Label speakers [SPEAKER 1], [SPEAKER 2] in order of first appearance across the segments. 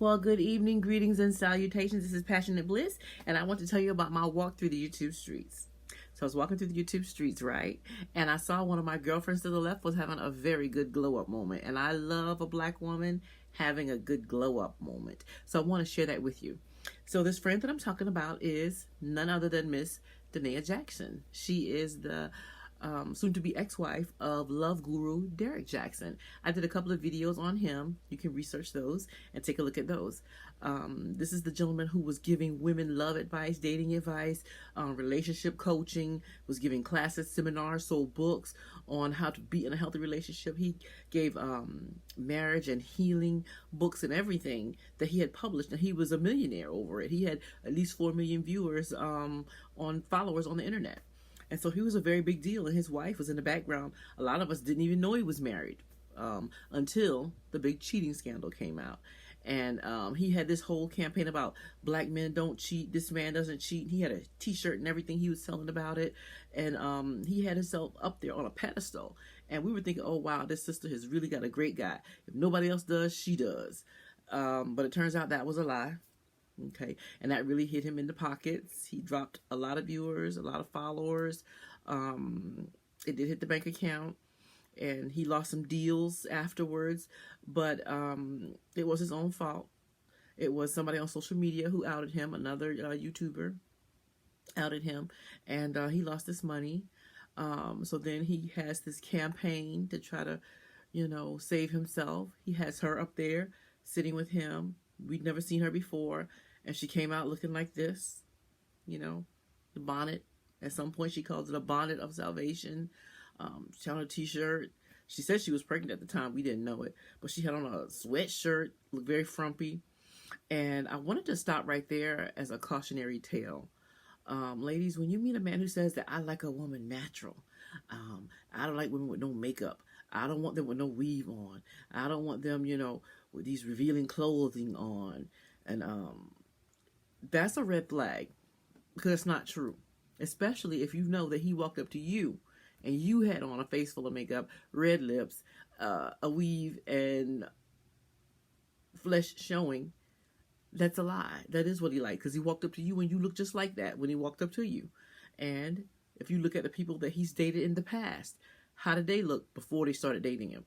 [SPEAKER 1] Well, good evening, greetings, and salutations. This is Passionate Bliss, and I want to tell you about my walk through the YouTube streets. So I was walking through the YouTube streets, right? And I saw one of my girlfriends to the left was having a very good glow up moment. And I love a black woman having a good glow up moment. So I want to share that with you. So this friend that I'm talking about is none other than Miss Derrick Jackson. She is the soon-to-be ex-wife of love guru Derrick Jackson. I did a couple of videos on him. You can research those and take a look at those. This is the gentleman who was giving women love advice, dating advice, relationship coaching, was giving classes, seminars, sold books on how to be in a healthy relationship. He gave marriage and healing books and everything that he had published, and he was a millionaire over it. He had at least 4 million viewers on followers on the internet. And so he was a very big deal, and his wife was in the background. A lot of us didn't even know he was married until the big cheating scandal came out. And he had this whole campaign about black men don't cheat, this man doesn't cheat. He had a t-shirt and everything. He was telling about it. And he had himself up there on a pedestal. And we were thinking, oh, wow, this sister has really got a great guy. If nobody else does, she does. But it turns out that was a lie. Okay, and that really hit him in the pockets. He dropped a lot of viewers, a lot of followers. It did hit the bank account, and he lost some deals afterwards. But it was his own fault. It was somebody on social media who outed him, another YouTuber outed him, and he lost his money. So then he has this campaign to try to, save himself. He has her up there sitting with him. We'd never seen her before. And she came out looking like this, the bonnet. At some point, she calls it a bonnet of salvation. She had on a t-shirt. She said she was pregnant at the time. We didn't know it. But she had on a sweatshirt, looked very frumpy. And I wanted to stop right there as a cautionary tale. Ladies, when you meet a man who says that I like a woman natural, I don't like women with no makeup. I don't want them with no weave on. I don't want them, with these revealing clothing on. And that's a red flag, because it's not true. Especially if you know that he walked up to you and you had on a face full of makeup, red lips, a weave, and flesh showing. That's a lie. That is what he liked, because he walked up to you and you looked just like that when he walked up to you. And if you look at the people that he's dated in the past, how did they look before they started dating him?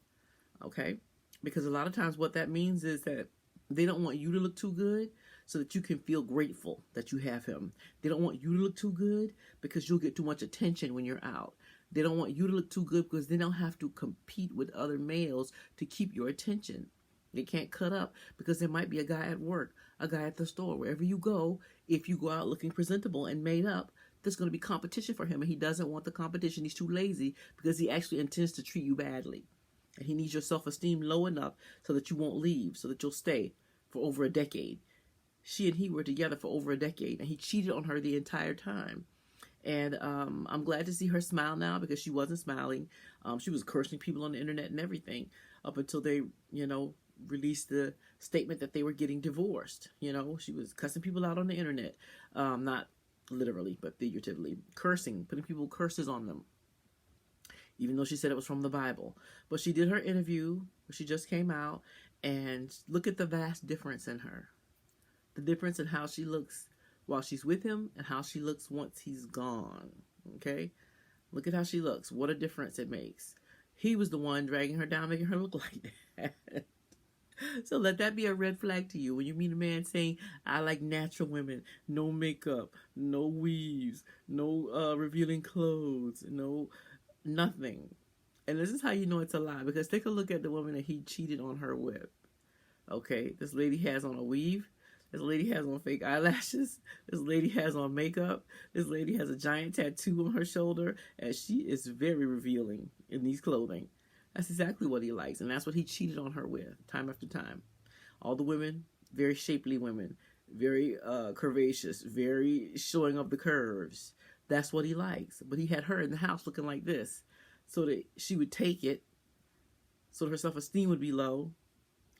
[SPEAKER 1] Okay? Because a lot of times what that means is that they don't want you to look too good so that you can feel grateful that you have him. They don't want you to look too good because you'll get too much attention when you're out. They don't want you to look too good because they don't have to compete with other males to keep your attention. They can't cut up because there might be a guy at work, a guy at the store. Wherever you go, if you go out looking presentable and made up, there's going to be competition for him, and he doesn't want the competition. He's too lazy because he actually intends to treat you badly. And he needs your self-esteem low enough so that you won't leave, so that you'll stay for over a decade. She and he were together for over a decade, and he cheated on her the entire time. And I'm glad to see her smile now, because she wasn't smiling. She was cursing people on the internet and everything up until they, released the statement that they were getting divorced. She was cussing people out on the internet, not literally, but figuratively, cursing, putting people curses on them, even though she said it was from the Bible. But she did her interview, she just came out, and look at the vast difference in her. The difference in how she looks while she's with him and how she looks once he's gone. Okay? Look at how she looks. What a difference it makes. He was the one dragging her down, making her look like that. So let that be a red flag to you when you meet a man saying, I like natural women, no makeup, no weaves, no revealing clothes, no nothing. And this is how you know it's a lie, because take a look at the woman that he cheated on her with. Okay, this lady has on a weave. This lady has on fake eyelashes. This lady has on makeup. This lady has a giant tattoo on her shoulder, and she is very revealing in these clothing. That's exactly what he likes, and that's what he cheated on her with, time after time. All the women, very shapely women, very curvaceous, very showing up the curves. That's what he likes. But he had her in the house looking like this, so that she would take it, so that her self-esteem would be low,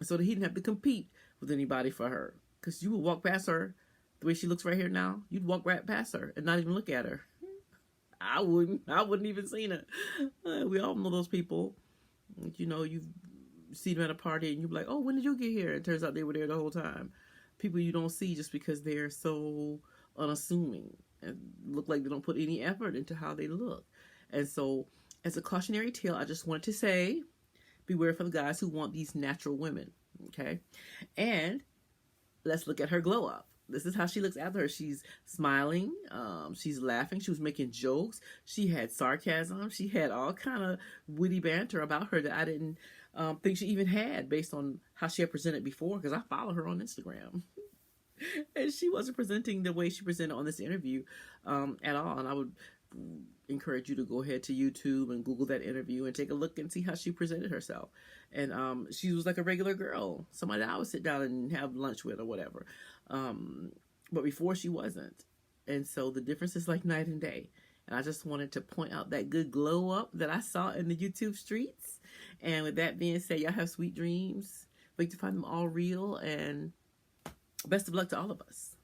[SPEAKER 1] so that he didn't have to compete with anybody for her. Because you would walk past her the way she looks right here now. You'd walk right past her and not even look at her. I wouldn't even seen her. We all know those people. You've see them at a party and you're like, oh, when did you get here? It turns out they were there the whole time. People you don't see just because they're so unassuming and look like they don't put any effort into how they look. And so, as a cautionary tale, I just wanted to say, beware for the guys who want these natural women, okay? And let's look at her glow up. This is how she looks after her. She's smiling. She's laughing. She was making jokes. She had sarcasm. She had all kind of witty banter about her that I didn't think she even had based on how she had presented before, because I follow her on Instagram. And she wasn't presenting the way she presented on this interview at all. And I would encourage you to go ahead to YouTube and Google that interview and take a look and see how she presented herself. And she was like a regular girl, somebody that I would sit down and have lunch with or whatever. But before, she wasn't. And so the difference is like night and day. And I just wanted to point out that good glow up that I saw in the YouTube streets. And with that being said, y'all have sweet dreams. Wait to find them all real. And best of luck to all of us.